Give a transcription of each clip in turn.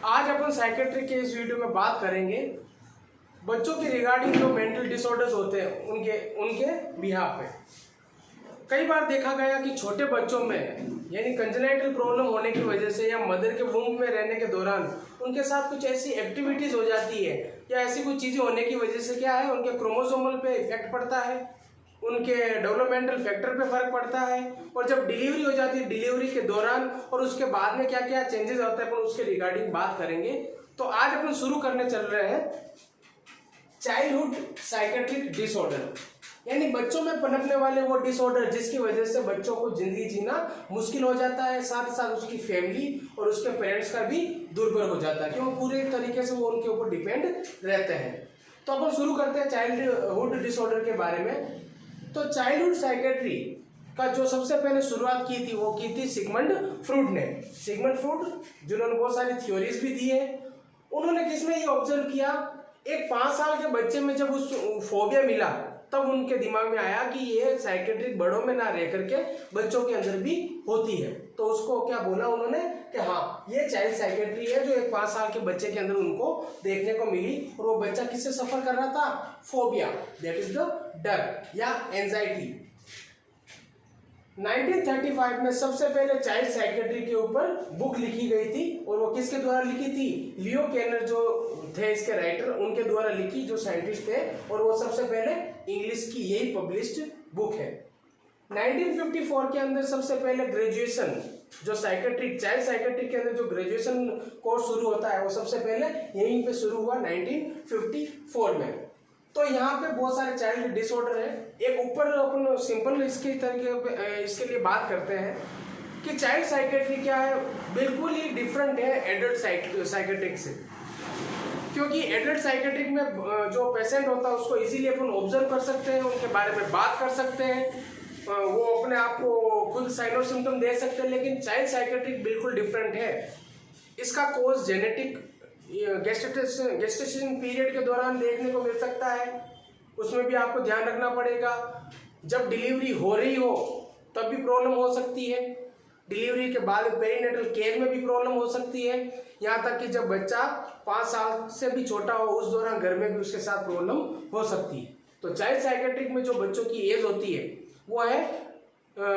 आज अपन साइकेट्रिक के इस वीडियो में बात करेंगे बच्चों के रिगार्डिंग जो मेंटल डिसऑर्डर्स होते हैं उनके बिहाफ पे। कई बार देखा गया कि छोटे बच्चों में यानी कंजेनाइटल प्रॉब्लम होने की वजह से या मदर के वूम्ब में रहने के दौरान उनके साथ कुछ ऐसी एक्टिविटीज़ हो जाती है या ऐसी कुछ चीज़ें होने की वजह से क्या है, उनके क्रोमोसोमल पे इफेक्ट पड़ता है, उनके डेवलपमेंटल फैक्टर पे फर्क पड़ता है। और जब डिलीवरी हो जाती है, डिलीवरी के दौरान और उसके बाद में क्या क्या चेंजेस होते हैं, अपन उसके रिगार्डिंग बात करेंगे। तो आज अपन शुरू करने चल रहे हैं चाइल्डहुड साइकेट्रिक डिसऑर्डर, यानी बच्चों में पनपने वाले वो डिसऑर्डर जिसकी वजह से बच्चों को जिंदगी जीना मुश्किल हो जाता है, साथ ही साथ उसकी फैमिली और उसके पेरेंट्स का भी दुर्बल हो जाता है, क्योंकि पूरे तरीके से वो उनके ऊपर डिपेंड रहते हैं। तो अपन शुरू करते हैं चाइल्डहुड डिसऑर्डर के बारे में। तो चाइल्डहुड साइकेट्री का जो सबसे पहले शुरुआत की थी वो की थी सिगमंड फ्रूड ने। सिगमंड फ्रूड जिन्होंने बहुत सारी थ्योरीज भी दी है, उन्होंने किसमें ये ऑब्जर्व किया, एक 5 साल के बच्चे में जब उस फोबिया मिला तब उनके दिमाग में आया कि ये साइकेट्रिक बड़ों में ना रह करके बच्चों के अंदर भी होती है। तो उसको क्या बोला उन्होंने कि हाँ, ये चाइल्ड साइकेट्री है जो एक 5 साल के बच्चे के अंदर उनको देखने को मिली। और वो बच्चा किससे सफर कर रहा था, फोबिया, दैट इज द डर या एंजाइटी। 1935 में सबसे पहले चाइल्ड साइकेट्री के ऊपर बुक लिखी गई थी और वो किसके द्वारा लिखी थी, लियो केनर जो थे इसके राइटर, उनके द्वारा लिखी, जो साइंटिस्ट थे, और वो सबसे पहले इंग्लिश की यही पब्लिश्ड बुक है। 1954 के अंदर सबसे पहले ग्रेजुएशन जो साइकेट्रिक चाइल्ड साइकेट्रिक के अंदर जो ग्रेजुएशन कोर्स शुरू होता है वो सबसे पहले यहीं पे शुरू हुआ 1954 में। तो यहाँ पे बहुत सारे चाइल्ड डिसऑर्डर है। एक ऊपर अपन सिंपल इसके तरीके इसके लिए बात करते हैं कि चाइल्ड साइकेट्री क्या है, बिल्कुल ही डिफरेंट है एडल्ट साइकेट्रिक से। क्योंकि एडल्ट साइकेट्रिक में जो पेशेंट होता है उसको इजीली अपन ऑब्जर्व कर सकते हैं, उनके बारे में बात कर सकते हैं, वो अपने आप को खुद साइन और सिम्टम दे सकते हैं। लेकिन चाइल्ड साइकेट्रिक बिल्कुल डिफरेंट है। इसका कोज जेनेटिक गेस्टेशन पीरियड के दौरान देखने को मिल सकता है, उसमें भी आपको ध्यान रखना पड़ेगा। जब डिलीवरी हो रही हो तब भी प्रॉब्लम हो सकती है, डिलीवरी के बाद पेरीनेटल केयर में भी प्रॉब्लम हो सकती है, यहाँ तक कि जब बच्चा 5 साल से भी छोटा हो उस दौरान घर में भी उसके साथ प्रॉब्लम हो सकती है। तो चाइल्ड साइकेट्रिक में जो बच्चों की एज होती है वो है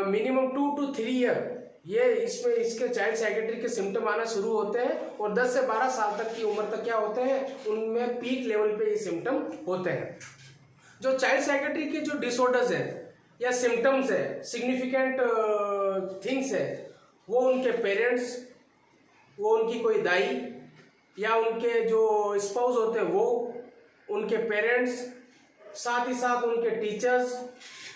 मिनिमम 2 to 3 ईयर। ये इसमें इसके चाइल्ड साइकेट्रिक के सिम्टम आना शुरू होते हैं और 10 से 12 साल तक की उम्र तक क्या होते हैं, उनमें पीक लेवल पे ये सिम्टम होते हैं। जो चाइल्ड साइकेट्रिक के जो डिसऑर्डर्स है या सिम्टम्स है, सिग्निफिकेंट थिंग्स है, वो उनके पेरेंट्स, वो उनकी कोई दाई या उनके जो स्पाउस होते हैं वो, उनके पेरेंट्स, साथ ही साथ उनके टीचर्स,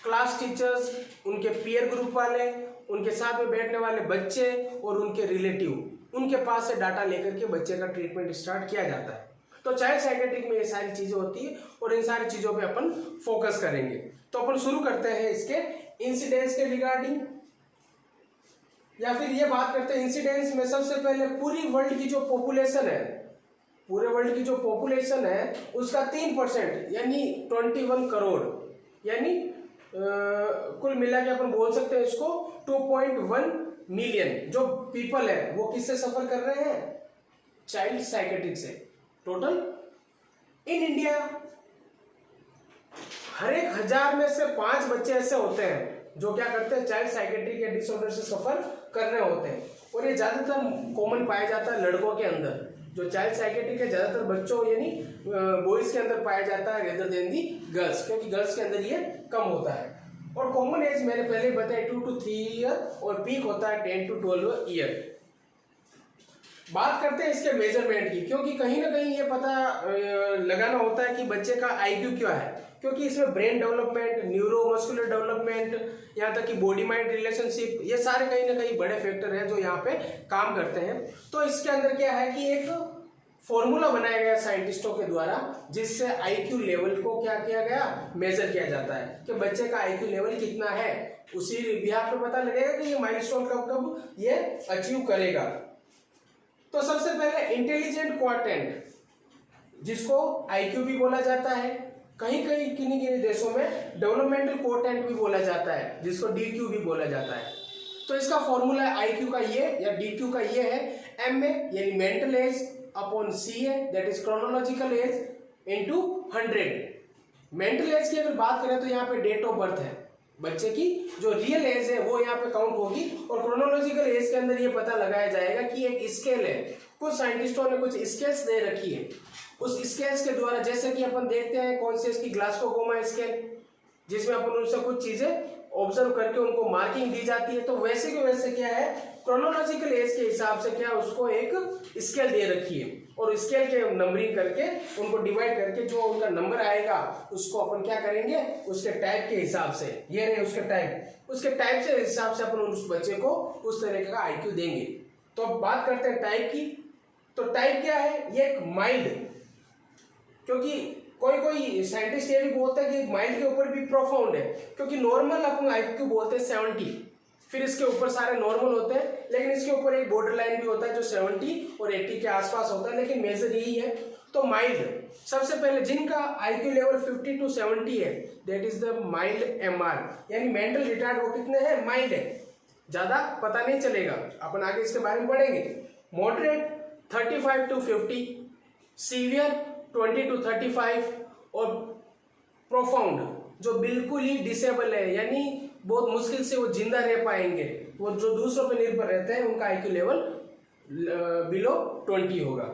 क्लास टीचर्स, उनके पीयर ग्रुप वाले, उनके साथ में बैठने वाले बच्चे और उनके रिलेटिव, उनके पास से डाटा लेकर के बच्चे का ट्रीटमेंट स्टार्ट किया जाता है। तो चाइल्ड साइकेट्रिक में ये सारी चीजें होती है और इन सारी चीजों पे अपन फोकस करेंगे। तो अपन शुरू करते हैं इसके इंसिडेंस के रिगार्डिंग, या फिर ये बात करते हैं इंसिडेंस में। सबसे पहले पूरी वर्ल्ड की जो पॉपुलेशन है, पूरे वर्ल्ड की जो पॉपुलेशन है उसका 3% यानी 21 करोड़, यानी कुल मिला के अपन बोल सकते हैं इसको 2.1 मिलियन जो पीपल है वो किससे सफर कर रहे हैं, चाइल्ड साइकेट्रिक से। टोटल इन इंडिया हर एक 1000 में से 5 बच्चे ऐसे होते हैं जो क्या करते हैं, चाइल्ड साइकेट्रिक या डिसऑर्डर से सफर कर रहे होते हैं। और ये ज्यादातर कॉमन पाया जाता है लड़कों के अंदर। जो चाइल्ड साइकेट्रिक है ज्यादातर बच्चों यानी बॉयज के अंदर पाया जाता है रेदर देन दी गर्ल्स, क्योंकि गर्ल्स के अंदर ये कम होता है। और कॉमन एज मैंने पहले बताया 2 to 3 ईयर और पीक होता है 10 to 12 ईयर। बात करते हैं इसके मेजरमेंट की, क्योंकि कहीं ना कहीं ये पता लगाना होता है कि बच्चे का आईक्यू क्या है, क्योंकि इसमें ब्रेन डेवलपमेंट, न्यूरोमस्कुलर डेवलपमेंट, यहाँ तक कि बॉडी माइंड रिलेशनशिप, ये सारे कहीं ना कहीं बड़े फैक्टर हैं जो यहाँ पे काम करते हैं। तो इसके अंदर क्या है कि एक फॉर्मूला बनाया गया साइंटिस्टों के द्वारा जिससे आईक्यू लेवल को क्या किया गया, मेजर किया जाता है कि बच्चे का आईक्यू लेवल कितना है। उसी बिहाफ पे पता लगेगा कि ये माइलस्टोन कब कब ये अचीव करेगा। तो सबसे पहले इंटेलिजेंट क्वार्टेंट, जिसको आईक्यू भी बोला जाता है, कहीं कहीं किन्हीं देशों में डेवलपमेंटल क्वार्टेंट भी बोला जाता है, जिसको डीक्यू भी बोला जाता है। तो इसका फॉर्मूला है आई क्यू का ये या डी क्यू का ये है, एम ए यानी mental age upon C A that is chronological age into 100। Mental age की अगर बात करें तो यहाँ पे डेट ऑफ बर्थ है बच्चे की, जो रियल एज है वो यहाँ पे काउंट होगी, और क्रोनोलॉजिकल एज के अंदर ये पता लगाया जाएगा कि एक स्केल है। कुछ साइंटिस्टों ने कुछ स्केल्स दे रखी है, उस स्केल्स के द्वारा जैसे कि अपन देखते हैं कौन से इसकी ग्लासगो स्केल, जिसमें अपन उनसे कुछ चीजें ऑब्जर्व करके उनको मार्किंग दी जाती है, तो वैसे के वैसे क्या है क्रोनोलॉजिकल एज के हिसाब से क्या उसको एक स्केल दे रखी है, और स्केल के नंबरिंग करके उनको डिवाइड करके जो उनका नंबर आएगा उसको अपन क्या करेंगे उसके टाइप के हिसाब से, ये रहे उसके टाइप, उसके टाइप से हिसाब से अपन उस बच्चे को उस तरीके का आईक्यू देंगे। तो अब बात करते हैं टाइप की। तो टाइप क्या है, ये एक माइल्ड, क्योंकि कोई साइंटिस्ट ये भी बोलता है कि माइल्ड के ऊपर भी प्रोफाउंड है, क्योंकि नॉर्मल अपन आईक्यू बोलते हैं 70, फिर इसके ऊपर सारे नॉर्मल होते हैं, लेकिन इसके ऊपर एक बॉर्डर लाइन भी होता है जो 70 और 80 के आसपास होता है, लेकिन मेजर यही है। तो माइल्ड, सबसे पहले जिनका आईक्यू लेवल 50 to 70 है that is the mild MR, यानी मेंटल रिटार्ड वो कितने हैं, माइल्ड है, ज्यादा पता नहीं चलेगा, अपन आगे इसके बारे में पढ़ेंगे। मॉडरेट 35 to 50, सीवियर 20 to 35, और प्रोफाउंड जो बिल्कुल ही डिसेबल है, यानी बहुत मुश्किल से वो जिंदा रह पाएंगे, वो जो दूसरों पर निर्भर रहते हैं, उनका आईक्यू लेवल बिलो 20 होगा।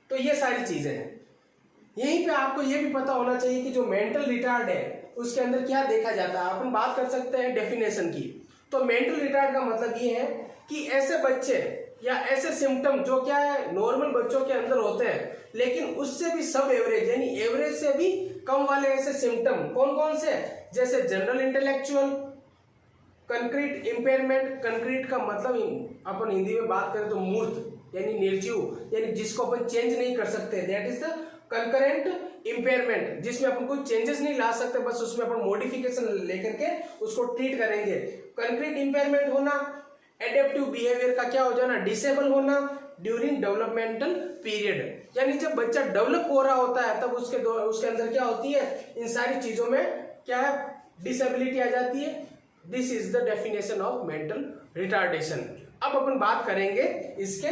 तो ये सारी चीजें हैं। यहीं पे आपको ये भी पता होना चाहिए कि जो मेंटल रिटार्ड है उसके अंदर क्या देखा जाता है। अपन बात कर सकते हैं डेफिनेशन की। तो मेंटल रिटार्ड का मतलब ये है कि ऐसे बच्चे या ऐसे सिम्टम जो क्या है नॉर्मल बच्चों के अंदर होते हैं, लेकिन उससे भी सब एवरेज यानी एवरेज से भी कम वाले ऐसे सिम्टम कौन कौन से, जैसे general intellectual, concrete impairment, concrete का मतलब अपन हिंदी में बात करें तो मूर्त यानी निर्जीव, यानी जिसको अपन चेंज नहीं कर सकते, that is the concurrent impairment, जिसमें अपन कोई चेंजेस नहीं ला सकते, बस उसमें अपन मॉडिफिकेशन लेकर के उसको ट्रीट करेंगे। कंक्रीट इंपेयरमेंट होना, एडेप्टिव बिहेवियर का क्या हो जाना, डिसेबल होना ड्यूरिंग डेवलपमेंटल पीरियड, यानी जब बच्चा डेवलप हो रहा होता है तब उसके अंदर क्या होती है, इन सारी चीजों में क्या है, डिसेबिलिटी आ जाती है। This is the definition of mental retardation. अब अपन बात करेंगे इसके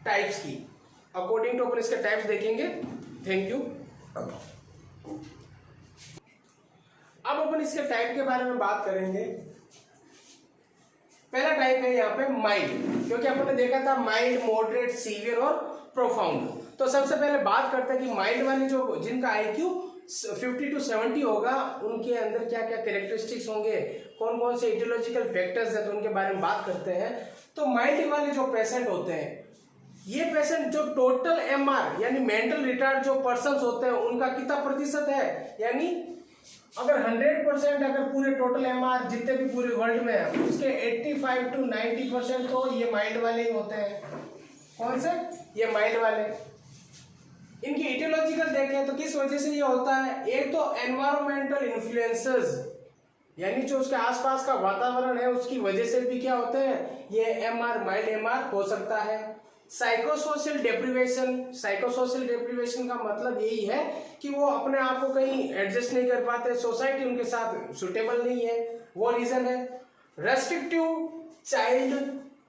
टाइप्स की, अकॉर्डिंग टू अपन इसके टाइप्स देखेंगे। Thank you. अब अपन इसके टाइप के बारे में बात करेंगे। पहला टाइप है यहाँ पे माइल्ड, क्योंकि अपन ने देखा था माइल्ड, मॉडरेट, सीवियर और प्रोफाउंड। तो सबसे पहले बात करते हैं कि माइल्ड वाले जो जिनका आईक्यू 50 to 70 होगा, उनके अंदर क्या क्या कैरेक्टरिस्टिक्स होंगे, कौन कौन से इटियोलॉजिकल फैक्टर्स है, तो उनके बारे में बात करते हैं। तो माइल्ड वाले जो पेशेंट होते हैं, ये पेशेंट जो टोटल एमआर यानी मेंटल रिटार्ड जो पर्सन्स होते हैं उनका कितना प्रतिशत है, यानी अगर 100% अगर पूरे टोटल एमआर जितने भी पूरे वर्ल्ड में है उसके 85 to 90% तो ये माइल्ड वाले ही होते हैं। कौन से, ये माइल्ड वाले। इनकी इटियोलॉजिकल देखें तो किस वजह से ये होता है, एक तो एनवायरमेंटल इन्फ्लुएंसेस यानी जो उसके आसपास का वातावरण है उसकी वजह से भी क्या होते हैं, ये एमआर माइल्ड एमआर हो सकता है। साइकोसोशल डेप्रिवेशन, साइकोसोशल डेप्रिवेशन का मतलब यही है कि वो अपने आप को कहीं एडजस्ट नहीं कर पाते, सोसाइटी उनके साथ सुटेबल नहीं है, वो रीजन है। रेस्ट्रिक्टिव चाइल्ड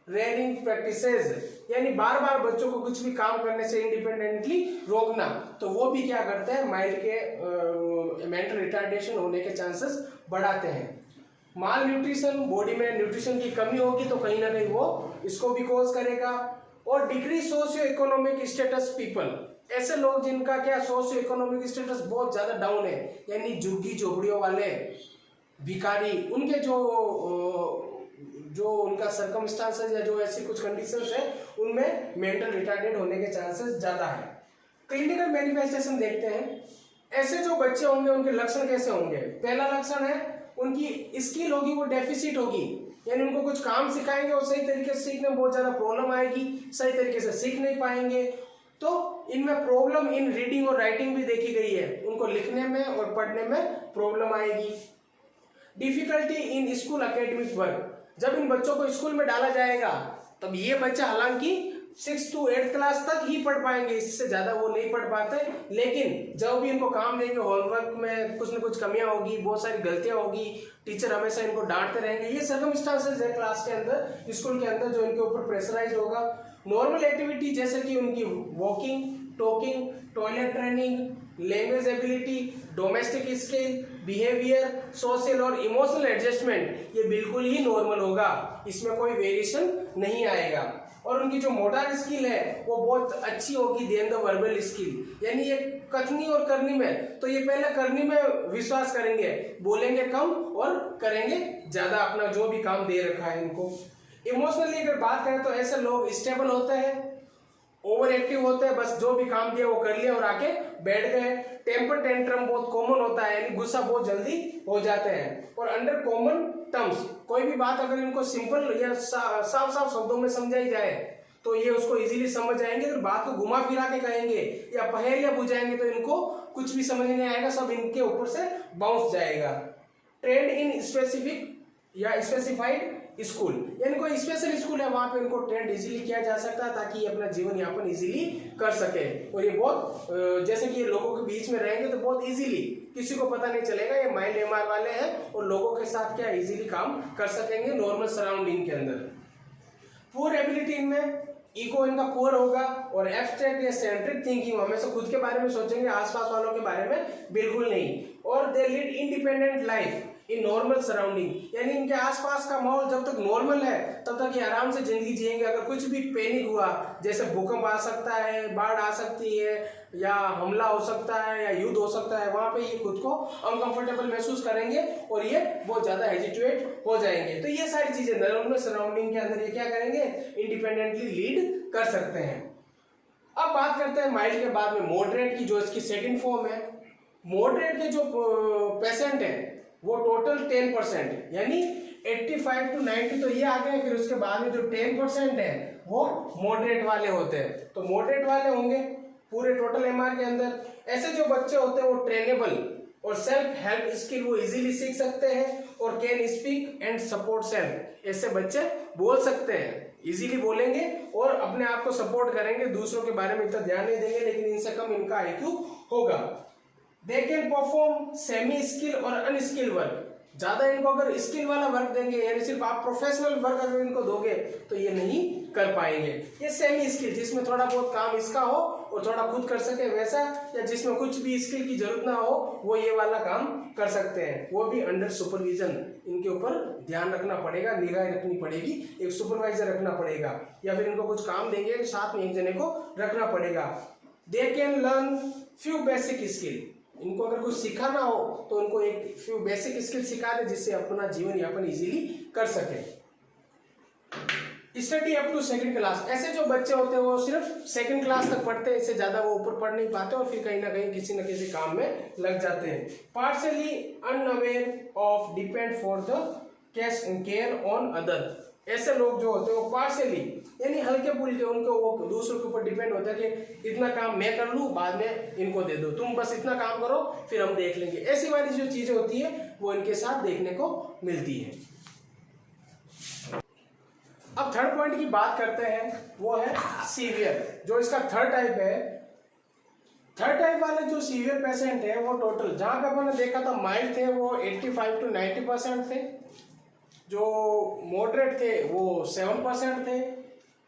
रेयरिंग प्रैक्टिसेस यानी बार बार बच्चों को कुछ भी काम करने से इंडिपेंडेंटली रोकना, तो वो भी क्या करते हैं, माइल्ड के मेंटल रिटार्डेशन होने के चांसेस बढ़ाते हैं। माल न्यूट्रिशन, बॉडी में न्यूट्रिशन की कमी होगी तो कहीं ना कहीं वो इसको भी कॉज करेगा। और decrease socio economic status people, ऐसे लोग जिनका क्या सोशियो इकोनॉमिक स्टेटस बहुत ज्यादा डाउन है, यानी झुग्गी झोपड़ियों वाले, भिखारी, उनके जो उनका सर्कमस्टांसेस या जो ऐसी कुछ कंडीशंस है उनमें मेंटल रिटार्डेड होने के चांसेस ज्यादा है। क्लिनिकल मैनिफेस्टेशन देखते हैं, ऐसे जो बच्चे होंगे उनके लक्षण कैसे होंगे। पहला लक्षण है उनकी स्किल होगी वो डेफिसिट होगी, यानी उनको कुछ काम सिखाएंगे और सही तरीके से सीखने में बहुत ज्यादा प्रॉब्लम आएगी, सही तरीके से सीख नहीं पाएंगे। तो इनमें प्रॉब्लम इन रीडिंग और राइटिंग भी देखी गई है, उनको लिखने में और पढ़ने में प्रॉब्लम आएगी। Difficulty in school academic work, जब इन बच्चों को स्कूल में डाला जाएगा तब ये बच्चा हालांकि 6 to 8 क्लास तक ही पढ़ पाएंगे, इससे ज्यादा वो नहीं पढ़ पाते, लेकिन जब भी इनको काम देंगे होमवर्क में कुछ न कुछ कमियां होगी, बहुत सारी गलतियां होगी, टीचर हमेशा इनको डांटते रहेंगे। ये सर्कमस्टांसेस है क्लास के अंदर, स्कूल के अंदर जो इनके ऊपर प्रेशराइज होगा। नॉर्मल एक्टिविटी जैसे कि उनकी walking, talking, toilet training, language ability, domestic skill, behaviour, social और इमोशनल एडजस्टमेंट, ये बिल्कुल ही नॉर्मल होगा, इसमें कोई वेरिएशन नहीं आएगा। और उनकी जो मोटर स्किल है वो बहुत अच्छी होगी देन द वर्बल स्किल, यानी ये कथनी और करनी में, तो ये पहले करनी में विश्वास करेंगे, बोलेंगे कम और करेंगे ज्यादा अपना जो भी काम दे रखा है इनको। इमोशनली अगर बात करें तो ऐसे लोग स्टेबल होते हैं, ओवर एक्टिव होते हैं, बस जो भी काम दिया वो कर लिया और आके बैठ गए। टेम्पर टेंट्रम बहुत कॉमन होता है, यानी गुस्सा बहुत जल्दी हो जाते हैं। और अंडर कॉमन टर्म्स, कोई भी बात अगर इनको सिंपल या साफ साफ शब्दों में समझाई जाए तो ये उसको इजीली समझ जाएंगे। अगर बात को घुमा फिरा के कहेंगे या पहेलियां बुझाएंगे तो इनको कुछ भी समझ नहीं आएगा, सब इनके ऊपर से बाउंस जाएगा। ट्रेंड इन स्पेसिफिक या स्पेसिफाइड स्कूल, यानी कोई स्पेशल स्कूल है वहां पे इनको ट्रेंड इजीली किया जा सकता है ताकि ये अपना जीवन यापन इजीली कर सके। और ये बहुत जैसे कि ये लोगों के बीच में रहेंगे तो बहुत इजीली, किसी को पता नहीं चलेगा ये माइल्ड एमआर वाले हैं और लोगों के साथ क्या इजीली काम कर सकेंगे नॉर्मल सराउंडिंग के अंदर। पुअर एबिलिटी इनमें, ईगो इनका पुअर होगा और एब्स्ट्रैक्ट या सेंट्रिक थिंकिंग, हमेशा खुद के बारे में सोचेंगे, आसपास वालों के बारे में बिल्कुल नहीं। और they lead independent life in normal surrounding, यानी इनके आसपास का माहौल जब तक नॉर्मल है तब तक ये आराम से जिंदगी जिएंगे। अगर कुछ भी पैनिक हुआ, जैसे भूकंप आ सकता है, बाढ़ आ सकती है या हमला हो सकता है या युद्ध हो सकता है, वहां पे ये खुद को अनकंफर्टेबल महसूस करेंगे और ये बहुत ज्यादा हेजिटेट हो जाएंगे। तो ये सारी चीजें नॉर्मल सराउंडिंग के अंदर ये क्या करेंगे, इंडिपेंडेंटली लीड कर सकते हैं। अब बात करते हैं माइल्ड के बाद में मॉडरेट की, जो इसकी सेकंड फॉर्म है। मॉडरेट के जो पेशेंट है वो टोटल 10%, यानी 85 to 90 तो ये आ गए, फिर उसके बाद में जो 10% है वो मॉडरेट वाले होते हैं। तो मॉडरेट वाले होंगे पूरे टोटल एमआर के अंदर। ऐसे जो बच्चे होते हैं वो ट्रेनेबल और सेल्फ हेल्प स्किल वो इजीली सीख सकते हैं और can speak and support self, ऐसे बच्चे बोल सकते हैं, इजीली बोलेंगे और अपने आप को सपोर्ट करेंगे, दूसरों के बारे में इतना ध्यान नहीं देंगे, लेकिन इनसे कम इनका आईक्यू होगा। They can perform semi skill और अनस्किल वर्क, ज्यादा इनको अगर स्किल वाला वर्क देंगे, यानी सिर्फ आप प्रोफेशनल वर्क अगर इनको दोगे तो ये नहीं कर पाएंगे। ये सेमी स्किल, जिसमें थोड़ा बहुत काम इसका हो और थोड़ा खुद कर सके वैसा, या जिसमें कुछ भी स्किल की जरूरत ना हो, वो ये वाला काम कर सकते हैं, वो भी अंडर सुपरविजन। इनके ऊपर ध्यान रखना पड़ेगा, निगाह रखनी पड़ेगी, एक सुपरवाइजर रखना पड़ेगा, या फिर इनको कुछ काम देंगे साथ में एक जने को रखना पड़ेगा। They can learn few basic skill, इनको अगर कुछ सिखाना हो तो उनको एक फ्यू बेसिक स्किल सिखा दे जिससे अपना जीवन यापन इजीली कर सके। Study up to second class, ऐसे जो बच्चे होते हैं वो सिर्फ सेकंड क्लास तक पढ़ते हैं, इससे ज्यादा वो ऊपर पढ़ नहीं पाते और फिर कहीं ना कहीं किसी न किसी काम में लग जाते हैं। Partially unaware of depend for the care on other, ऐसे लोग जो होते हैं वो पार्शियली यानी हल्के फुल्के, उनको वो दूसरों के ऊपर डिपेंड होता है कि इतना काम मैं कर लूँ, बाद में इनको दे दो, तुम बस इतना काम करो फिर हम देख लेंगे, ऐसी वाली जो चीजें होती है वो इनके साथ देखने को मिलती है। अब थर्ड पॉइंट की बात करते हैं, वो है सीवियर, जो इसका थर्ड टाइप है। थर्ड टाइप वाले जो सीवियर पेशेंट है वो टोटल, जहां पे अपने देखा था माइल्ड थे वो 85 to 90% थे, जो मॉडरेट थे वो 7% थे,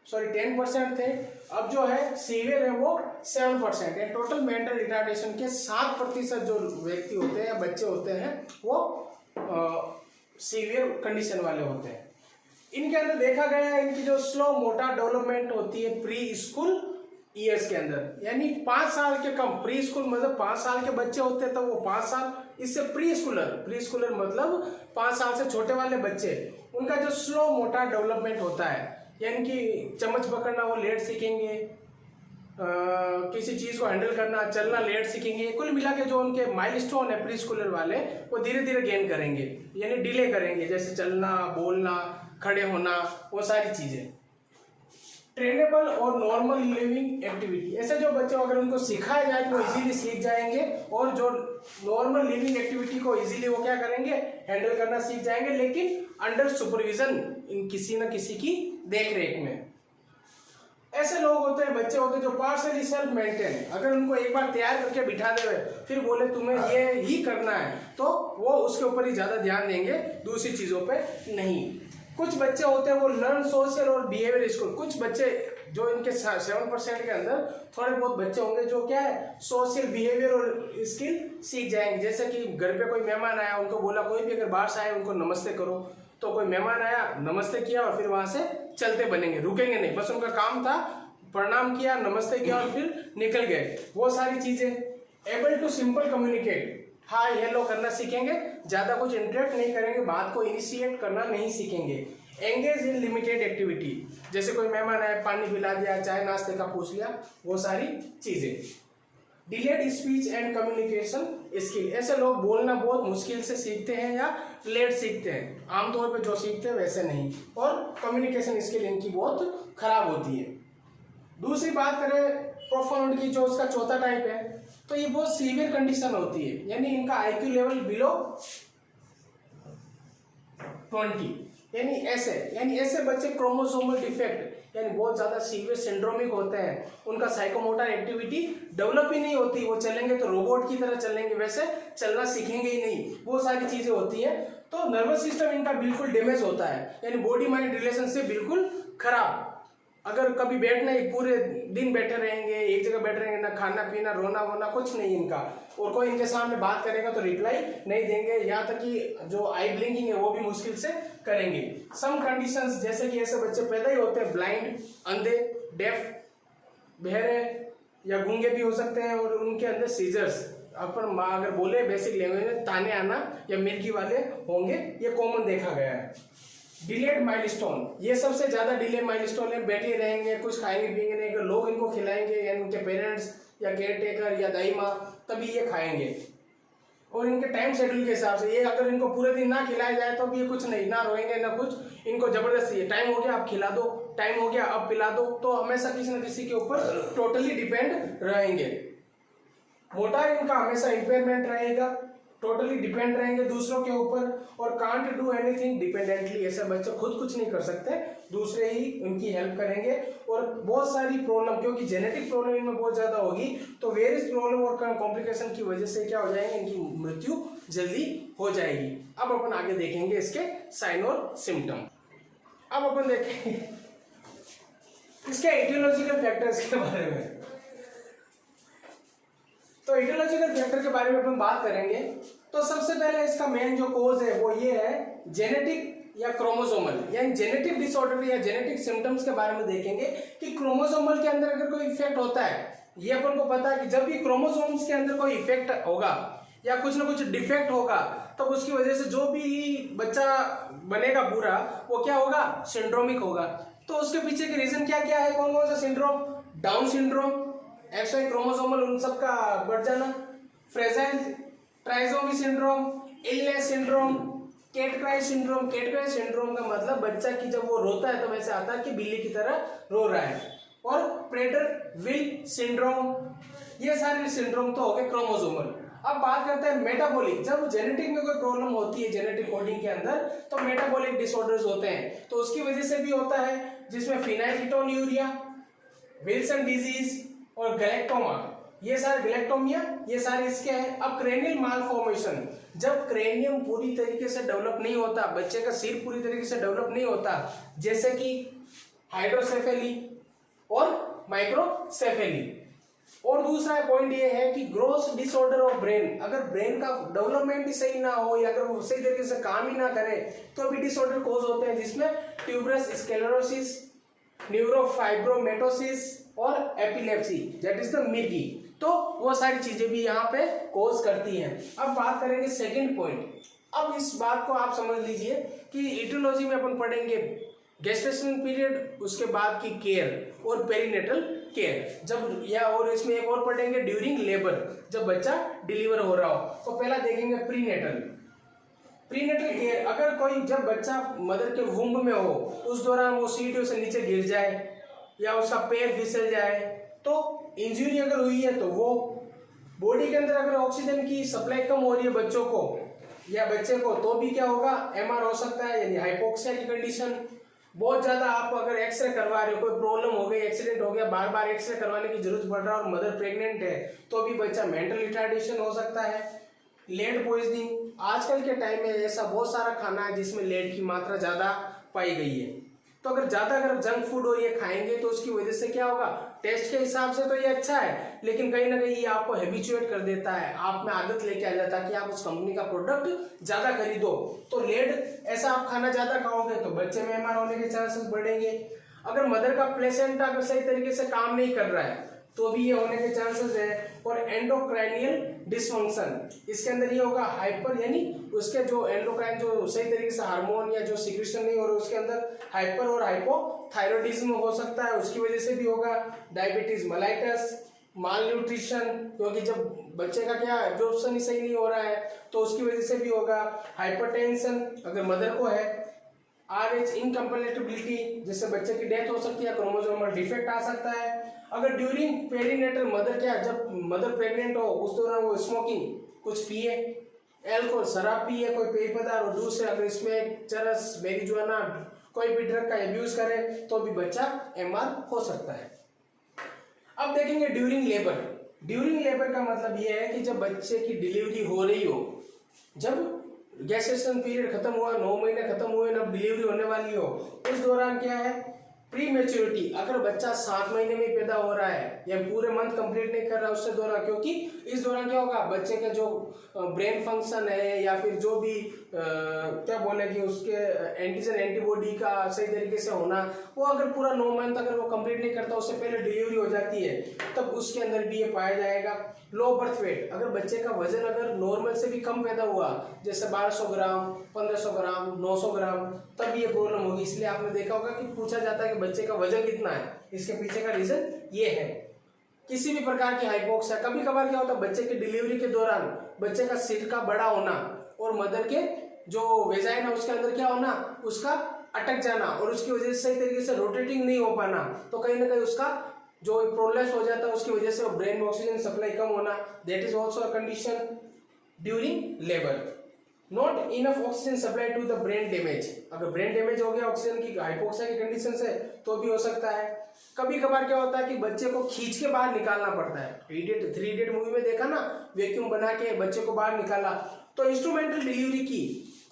सॉरी 10% थे। अब जो है सीवियर है वो 7% है। टोटल मेंटल रिटार्डेशन के 7% जो व्यक्ति होते हैं या बच्चे होते हैं वो सीवियर कंडीशन वाले होते हैं। इनके अंदर देखा गया है इनकी जो स्लो मोटर डेवलपमेंट होती है प्री स्कूल ईयर्स के अंदर, यानी 5 साल के कम, प्री स्कूल मतलब 5 साल के बच्चे होते हैं तो वो 5 साल, इससे प्री स्कूलर मतलब 5 साल से छोटे वाले बच्चे, उनका जो स्लो मोटर डेवलपमेंट होता है, यानी कि चम्मच पकड़ना वो लेट सीखेंगे, किसी चीज को हैंडल करना, चलना लेट सीखेंगे, कुल मिला के जो उनके माइलस्टोन है प्री स्कूलर वाले वो धीरे धीरे गेन करेंगे, यानी डिले करेंगे, जैसे चलना, बोलना, खड़े होना, वो सारी चीजें। ट्रेनेबल और नॉर्मल लिविंग एक्टिविटी, ऐसे जो बच्चे अगर उनको सिखाया जाए तो वो इजीली सीख जाएंगे और जो नॉर्मल लिविंग एक्टिविटी को इजीली वो क्या करेंगे, हैंडल करना सीख जाएंगे, लेकिन अंडर सुपरविजन, इन किसी न किसी की देख रेख में। ऐसे लोग होते हैं, बच्चे होते हैं जो पार्शियली सेल्फ मेंटेन, अगर उनको एक बार तैयार करके बिठा दे फिर बोले तुम्हें ये ही करना है तो वो उसके ऊपर ही ज्यादा ध्यान देंगे, दूसरी चीजों पे नहीं। कुछ बच्चे होते हैं वो लर्न सोशल और बिहेवियर स्कूल, कुछ बच्चे जो इनके 7% के अंदर थोड़े बहुत बच्चे होंगे जो क्या है सोशल बिहेवियर और स्किल सीख जाएंगे। जैसे कि घर पे कोई मेहमान आया, उनको बोला कोई भी अगर बाहर से आए उनको नमस्ते करो, तो कोई मेहमान आया नमस्ते किया और फिर वहां से चलते बनेंगे, रुकेंगे नहीं, बस उनका काम था प्रणाम किया, नमस्ते किया और फिर निकल गए। वो सारी चीजें। Able to simple communicate, hi hello करना सीखेंगे, ज्यादा कुछ इंटरेक्ट नहीं करेंगे, बात को इनिशिएट करना नहीं सीखेंगे। एंगेज इन लिमिटेड एक्टिविटी, जैसे कोई मेहमान आया पानी पिला दिया, चाय नाश्ते का पूछ लिया, वो सारी चीजें। Delayed speech and communication skill, ऐसे लोग बोलना बहुत मुश्किल से सीखते हैं या लेट सीखते हैं, आमतौर पे जो सीखते हैं वैसे नहीं, और कम्युनिकेशन स्किल इनकी बहुत खराब होती है। दूसरी बात करें प्रोफाउंड की, जो उसका चौथा टाइप है, तो ये बहुत सीवियर कंडीशन होती है, यानी इनका आईक्यू लेवल बिलो 20, यानी ऐसे बच्चे क्रोमोसोमल डिफेक्ट यानी बहुत ज्यादा सीवियर सिंड्रोमिक होते हैं, उनका साइकोमोटर एक्टिविटी डेवलप ही नहीं होती, वो चलेंगे तो रोबोट की तरह चलेंगे, वैसे चलना सीखेंगे ही नहीं, वो सारी चीजें होती हैं। तो नर्वस सिस्टम इनका बिल्कुल डैमेज होता है, यानी बॉडी माइंड रिलेशनशिप बिल्कुल खराब। अगर कभी बैठना ही पूरे दिन बैठे रहेंगे, एक जगह बैठे रहेंगे, ना खाना पीना रोना वोना कुछ नहीं इनका, और कोई इनके सामने बात करेगा तो रिप्लाई नहीं देंगे, यहाँ तक कि जो आई ब्लिंकिंग है वो भी मुश्किल से करेंगे। सम कंडीशंस, जैसे कि ऐसे बच्चे पैदा ही होते हैं ब्लाइंड, अंधे, डेफ, बहरे या गूंगे भी हो सकते हैं, और उनके अंदर सीजर्स, अपन अगर बोले बेसिक लैंग्वेज में ताने आना या मिर्गी वाले होंगे, ये कॉमन देखा गया है। डिलेड माइलस्टोन, ये सबसे ज्यादा डिले माइलस्टोन है, बैठे रहेंगे, कुछ खाएंगे पिएंगे नहीं, अगर लोग इनको खिलाएंगे या इनके पेरेंट्स या केयर टेकर या दाई माँ, तभी ये खाएंगे, और इनके टाइम शेड्यूल के हिसाब से। ये अगर इनको पूरे दिन ना खिलाया जाए तो भी ये कुछ नहीं, ना रोएंगे ना कुछ, इनको जबरदस्ती है, टाइम हो गया अब खिला दो, टाइम हो गया अब पिला दो, तो हमेशा किसी न किसी के ऊपर टोटली डिपेंड रहेंगे। मोटा इनका हमेशा इंपेयरमेंट रहेगा, टोटली डिपेंड रहेंगे दूसरों के ऊपर, और कांट डू एनीथिंग डिपेंडेंटली, ऐसे बच्चे खुद कुछ नहीं कर सकते, दूसरे ही उनकी हेल्प करेंगे। और बहुत सारी प्रॉब्लम, क्योंकि जेनेटिक प्रॉब्लम इनमें बहुत ज्यादा होगी, तो वेरियस प्रॉब्लम और कॉम्प्लिकेशन की वजह से क्या हो जाएंगे, इनकी मृत्यु जल्दी हो जाएगी। अब अपन आगे देखेंगे इसके साइन और सिम्टम। अब अपन देखेंगे इसके एटियोलॉजिकल फैक्टर्स के बारे में। तो एटियोलॉजिकल फैक्टर के बारे में अपन बात करेंगे, तो सबसे पहले इसका मेन जो कोज है वो ये है जेनेटिक या क्रोमोसोमल, यानी जेनेटिक डिसऑर्डर या जेनेटिक सिम्टम्स के बारे में देखेंगे कि क्रोमोसोमल के अंदर अगर कोई इफेक्ट होता है, ये अपन को पता है कि जब भी क्रोमोसोम्स के अंदर कोई इफेक्ट होगा या कुछ ना कुछ डिफेक्ट होगा, तो उसकी वजह से जो भी बच्चा बनेगा पूरा, वो क्या होगा, सिंड्रोमिक होगा। तो उसके पीछे के रीजन क्या क्या है, कौन कौन सा syndrome, down syndrome, XY chromosomal उन सब का बढ़ जाना, fragile trisomy syndrome, illness syndrome, cat cry syndrome. Cat cry syndrome का मतलब बच्चा की जब वो रोता है तो वैसे आता है कि बिल्ली की तरह रो रहा है, और प्रेटर विल सिंड्रोम, ये सारे सिंड्रोम तो हो गए क्रोमोसोमल। अब बात करते हैं मेटाबॉलिक, जब जेनेटिक में कोई प्रॉब्लम होती है जेनेटिक कोडिंग के अंदर, तो मेटाबॉलिक डिसऑर्डर्स होते हैं, तो उसकी वजह से भी होता है, जिसमें फिनाइलकीटोन्यूरिया, विल्सन डिजीज और गैलेक्टोमा, ये सारे गैलेक्टोमिया, ये सारे इसके हैं। अब क्रेनियल मालफॉर्मेशन, जब क्रेनियम पूरी तरीके से डेवलप नहीं होता, बच्चे का सिर पूरी तरीके से डेवलप नहीं होता, जैसे कि हाइड्रोसेफेली और माइक्रोसेफेली। और दूसरा पॉइंट ये है कि ग्रोथ डिसऑर्डर ऑफ ब्रेन, अगर ब्रेन का डेवलपमेंट ही सही ना हो या अगर वो सही तरीके से काम ही ना करे तो भी डिसऑर्डर कोज होते हैं, जिसमें ट्यूबरस स्क्लेरोसिस, न्यूरोफाइब्रोमेटोसिस और एपिलेप्सी, दैट इज द मिर्गी। तो वो सारी चीजें भी यहाँ पे कोज करती हैं। अब बात करेंगे सेकंड पॉइंट। अब इस बात को आप समझ लीजिए कि इटियोलॉजी में अपन पढ़ेंगे गेस्टेशन पीरियड, उसके बाद की केयर और पेरीनेटल केयर, जब या और इसमें एक और पढ़ेंगे ड्यूरिंग लेबर, जब बच्चा डिलीवर हो रहा हो। तो पहला देखेंगे प्रीनेटल केयर, अगर कोई जब बच्चा मदर के वुम्ब में हो उस दौरान वो सीढ़ियों से नीचे गिर जाए या उसका पैर फिसल जाए, तो इंजरी अगर हुई है तो वो बॉडी के अंदर अगर ऑक्सीजन की सप्लाई कम हो रही है बच्चों को या बच्चे को, तो भी क्या होगा, MR हो सकता है, यानी हाइपोक्सिया की कंडीशन। बहुत ज्यादा आप अगर एक्सरे करवा रहे हो, कोई प्रॉब्लम हो गई, एक्सीडेंट हो गया, बार बार एक्सरे करवाने की जरूरत पड़ रहा है और मदर प्रेग्नेंट है, तो भी बच्चा मेंटल रिटार्डेशन हो सकता है। लेड पॉइजनिंग, आजकल के टाइम में ऐसा बहुत सारा खाना है जिसमें लेड की मात्रा ज्यादा पाई गई है। तो अगर ज़्यादा अगर जंक फूड और ये खाएंगे तो उसकी वजह से क्या होगा, टेस्ट के हिसाब से तो ये अच्छा है, लेकिन कहीं ना कहीं ये आपको हैबिचुएट कर देता है, आप में आदत लेके आ जाता है कि आप उस कंपनी का प्रोडक्ट ज़्यादा खरीदो। तो लेड ऐसा आप खाना ज़्यादा खाओगे तो बच्चे में बीमार होने के चांसेस बढ़ेंगे। अगर मदर का प्लेसेंटा अगर सही तरीके से काम नहीं कर रहा है तो भी ये होने के चांसेस है। और एंडोक्राइनियल डिसफंक्शन, इसके अंदर ये होगा हाइपर, यानी उसके जो एंडोक्राइन जो सही तरीके से हार्मोन या जो सिक्रेशन नहीं हो रहा उसके अंदर हाइपर और हाइपोथायरॉइडिज्म हो सकता है, उसकी वजह से भी होगा। डायबिटीज मेलाइटस, माल न्यूट्रिशन, क्योंकि जब बच्चे का क्या एब्जॉर्प्शन ही सही नहीं हो रहा है तो उसकी वजह से भी होगा। हाइपरटेंशन अगर मदर को है, RH इनकम्पैटिबिलिटी जिससे बच्चे की डेथ हो सकती है, क्रोमोसोमल डिफेक्ट आ सकता है। अगर ड्यूरिंग पेरीनेटल मदर क्या जब मदर प्रेग्नेंट हो उस दौरान वो स्मोकिंग कुछ पिए, एल्कोहल शराब पिए, कोई पेय पदार्थ और दूसरे अगर इसमें चरस मैरिजुआना कोई भी ड्रग का अब्यूज करे तो भी बच्चा MR हो सकता है। अब देखेंगे ड्यूरिंग लेबर। ड्यूरिंग लेबर का मतलब ये है कि जब बच्चे की डिलीवरी हो रही हो, जब गेस्टेशन पीरियड खत्म हुआ, 9 महीने खत्म हुए, अब डिलीवरी होने वाली हो, उस दौरान क्या है प्री मेच्योरिटी, अगर बच्चा 7 महीने में पैदा हो रहा है या पूरे मंथ कंप्लीट नहीं कर रहा उससे दौरान, क्योंकि इस दौरान क्या होगा बच्चे का जो ब्रेन फंक्शन है या फिर जो भी क्या बोले कि उसके एंटीजन एंटीबॉडी का सही तरीके से होना, वो अगर पूरा 9 मंथ अगर वो कंप्लीट नहीं करता उससे पहले डिलीवरी हो जाती है तब उसके अंदर भी ये पाया जाएगा। लो बर्थ वेट, अगर बच्चे का वजन अगर नॉर्मल से भी कम पैदा हुआ जैसे 1200 ग्राम, 1500 ग्राम, 900 ग्राम, तब ये प्रॉब्लम होगी। इसलिए आपने देखा होगा कि पूछा जाता है कि बच्चे का वजन कितना है, इसके पीछे का रीजन ये है। किसी भी प्रकार की हाइपोक्सिया, कभी कभार क्या होता है बच्चे की डिलीवरी के दौरान बच्चे का सिर का बड़ा होना और मदर के जो वेजाइन है उसके अंदर क्या होना, उसका अटक जाना और उसकी वजह से सही तरीके से रोटेटिंग नहीं हो पाना, तो कहीं ना कहीं उसका जो प्रोलेप्स हो जाता है उसकी वजह से ब्रेन में ऑक्सीजन सप्लाई कम होना, that is also a condition during labour. Not enough oxygen supply to the brain damage, अगर ब्रेन डैमेज हो गया ऑक्सीजन की हाइपोक्सिया की कंडीशन से तो भी हो सकता है। कभी कभार क्या होता है कि बच्चे को खींच के बाहर निकालना पड़ता है, 3 इडियट मूवी में देखा ना, वैक्यूम बना के बच्चे को बाहर निकाला, तो इंस्ट्रूमेंटल डिलीवरी की,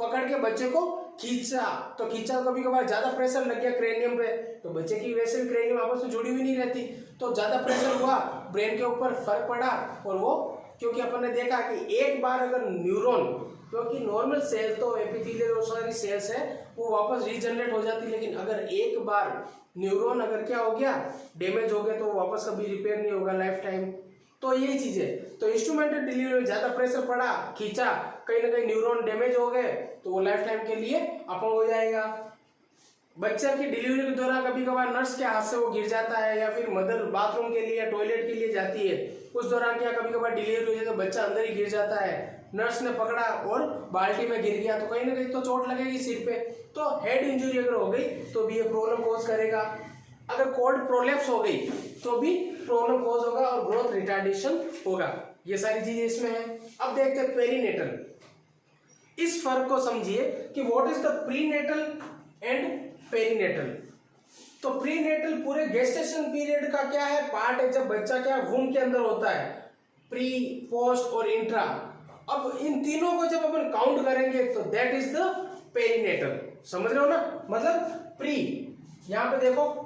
पकड़ के बच्चे को खींचा, तो खींचा कभी कभार ज्यादा प्रेशर लग गया क्रेनियम पे, तो बच्चे की वैसे भी क्रेनियम आपस में जुड़ी हुई नहीं रहती, तो ज्यादा प्रेशर हुआ, ब्रेन के ऊपर फर्क पड़ा और वो, क्योंकि अपन ने देखा कि एक बार अगर न्यूरॉन, क्योंकि नॉर्मल सेल तो एपिथेलियल और सारी सेल्स है वो वापस रीजनरेट हो जाती है, लेकिन अगर एक बार न्यूरॉन अगर क्या हो गया डैमेज हो गया तो वापस कभी रिपेयर नहीं होगा लाइफ टाइम। तो यही चीज है, तो इंस्ट्रूमेंटल डिलीवरी में ज्यादा प्रेशर पड़ा, खींचा, कहीं ना कहीं न्यूरॉन डैमेज हो गए तो वो लाइफ टाइम के लिए अपंग हो जाएगा। बच्चा की डिलीवरी के दौरान कभी कभार नर्स के हाथ से वो गिर जाता है या फिर मदर बाथरूम के लिए टॉयलेट के लिए जाती है, उस दौरान क्या कभी कभार डिलीवरी हो जाए तो बच्चा अंदर ही गिर जाता है, नर्स ने पकड़ा और बाल्टी में गिर गया तो कहीं ना कहीं तो चोट लगेगी सिर पे, तो हेड इंजरी अगर हो गई तो भी ये प्रॉब्लम कॉज करेगा। अगर कॉर्ड प्रोलेप्स हो गई तो भी प्रॉब्लम कॉज होगा और ग्रोथ रिटार्डेशन होगा, ये सारी चीजें इसमें है। अब देखते हैं पेरीनेटल, इस फर्क को समझिए कि what is the prenatal and perinatal. तो प्रीनेटल पूरे गेस्टेशन पीरियड का क्या है पार्ट है, जब बच्चा क्या वूम के अंदर होता है, प्री, पोस्ट और इंट्रा। अब इन तीनों को जब अपन काउंट करेंगे तो दैट इज द पेरीनेटल, समझ रहे हो ना, मतलब प्री, यहां पे देखो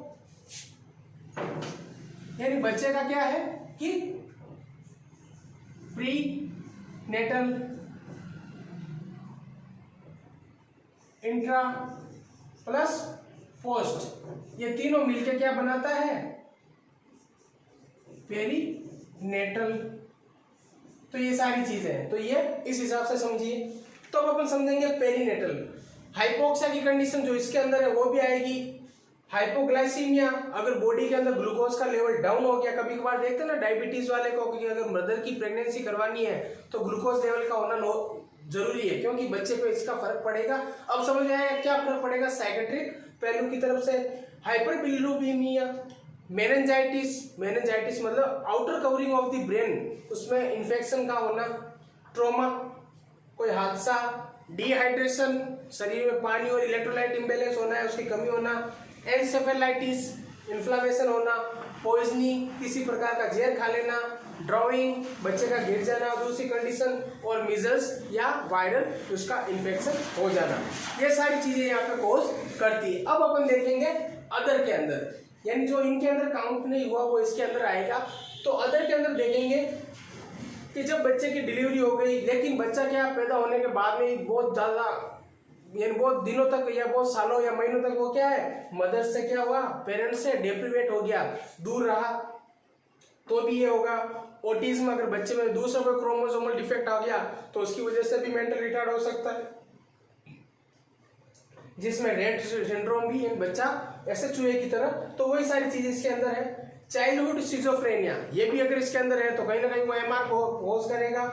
यानी बच्चे का क्या है कि prenatal, intra plus post, ये तीनों मिलके क्या बनाता है पेरीनेटल। तो ये सारी चीजें हैं, तो ये इस हिसाब से समझिए। तो अब अपन समझेंगे पेरीनेटल। हाइपोक्सिया की कंडीशन जो इसके अंदर है वो भी आएगी, हाइपोग्लाइसीमिया, अगर बॉडी के अंदर ग्लूकोज का लेवल डाउन हो गया, कभी कभार देखते हैं ना डायबिटीज वाले को कि अगर मदर की प्रेगनेंसी करवानी है तो ग्लूकोज लेवल का होना जरूरी है, क्योंकि बच्चे पे इसका फर्क पड़ेगा। अब समझ आया क्या फर्क पड़ेगा साइकेट्रिक पहलू की तरफ से। हाइपरबिलिरुबिनिया, मेनिंजाइटिस मतलब outer covering of the brain, उसमें इन्फेक्शन का होना, ट्रॉमा, कोई हादसा, डिहाइड्रेशन, शरीर में पानी और इलेक्ट्रोलाइट इम्बैलेंस होना है, उसकी कमी होना, एनसेफेलाइटिस, इन्फ्लामेशन होना, पॉइजनिंग, किसी प्रकार का जहर खा लेना, ड्राइंग, बच्चे का गिर जाना, दूसरी कंडीशन, और मिजल्स या वायरल उसका इन्फेक्शन हो जाना, ये सारी चीजें यहाँ पे कॉज करती है। अब अपन देखेंगे अदर के अंदर, यानी जो इनके अंदर काउंट नहीं हुआ वो इसके अंदर आएगा। तो अदर के अंदर देखेंगे कि जब बच्चे की डिलीवरी हो गई, लेकिन बच्चा क्या पैदा होने के बाद में बहुत ज़्यादा, यानी बहुत दिनों तक या बहुत सालों या महीनों तक वो क्या है, मदर से क्या हुआ, पेरेंट्स से डेप्रीवेट हो गया, दूर रहा, तो भी ये होगा। ऑटिज्म, अगर बच्चे में दूसरा कोई क्रोमोसोमल डिफेक्ट आ गया तो उसकी वजह से भी मेंटल रिटार्ड हो सकता है, जिसमें रेट सिंड्रोम भी है, बच्चा ऐसे चूहे की तरह, तो वही सारी चीजें इसके अंदर है। चाइल्डहुड सिजोफ्रेनिया, ये भी अगर इसके अंदर है तो कहीं ना कहीं वो एमआर कोज करेगा।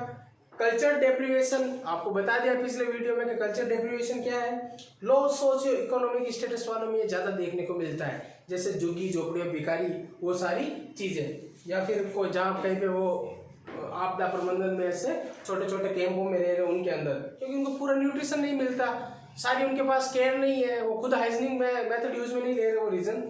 कल्चर डेप्रिवेशन, आपको बता दिया पिछले वीडियो में कि कल्चर डेप्रिवेशन क्या है, लो सोशियो इकोनॉमिक स्टेटस वालों में ये ज्यादा देखने को मिलता है, जैसे झुग्गी झोपड़ियाँ, भिखारी, वो सारी चीजें, या फिर कोई जहाँ कहीं पे वो आपदा प्रबंधन में ऐसे छोटे छोटे कैंपों में रह रहे उनके अंदर, क्योंकि उनको पूरा न्यूट्रिशन नहीं मिलता, सारी उनके पास केयर नहीं है, वो खुद हाइजीनिक मेथड यूज में नहीं ले रहे वो रीजन।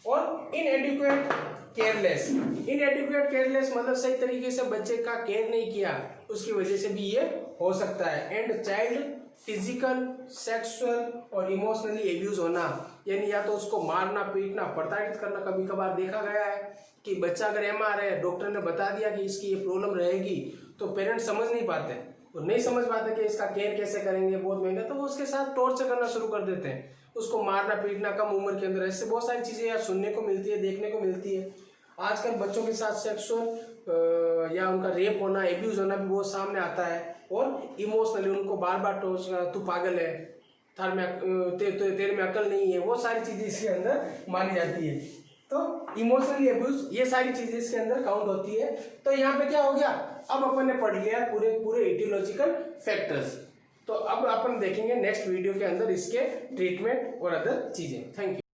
और इनएडिक्वेट केयरलेस, इनएडिक्वेट केयरलेस मतलब सही तरीके से बच्चे का केयर नहीं किया, उसकी वजह से भी ये हो सकता है। एंड चाइल्ड फिजिकल, सेक्सुअल और इमोशनली एब्यूज होना, यानी या तो उसको मारना, पीटना, प्रताड़ित करना। कभी कभार देखा गया है कि बच्चा अगर एमआर है, डॉक्टर ने बता दिया कि इसकी ये प्रॉब्लम रहेगी, तो पेरेंट्स समझ नहीं पाते, वो नहीं समझ पाते कि इसका केयर कैसे करेंगे, बहुत महंगा, तो वो उसके साथ टॉर्चर करना शुरू कर देते हैं, उसको मारना पीटना कम उम्र के अंदर। ऐसे बहुत सारी चीज़ें यार सुनने को मिलती है, देखने को मिलती है। आजकल बच्चों के साथ सेक्सुअल या उनका रेप होना, एब्यूज होना भी बहुत सामने आता है। और इमोशनली उनको बार बार टोर्चर, तू पागल है, तेरे में अकल नहीं है, वो सारी चीज़ें इसके अंदर मानी जाती है। तो इमोशनली अब्यूज, ये सारी चीजें इसके अंदर काउंट होती है। तो यहाँ पे क्या हो गया, अब अपन ने पढ़ लिया पूरे एटियोलॉजिकल फैक्टर्स। तो अब अपन देखेंगे नेक्स्ट वीडियो के अंदर इसके ट्रीटमेंट और अदर चीजें। Thank you.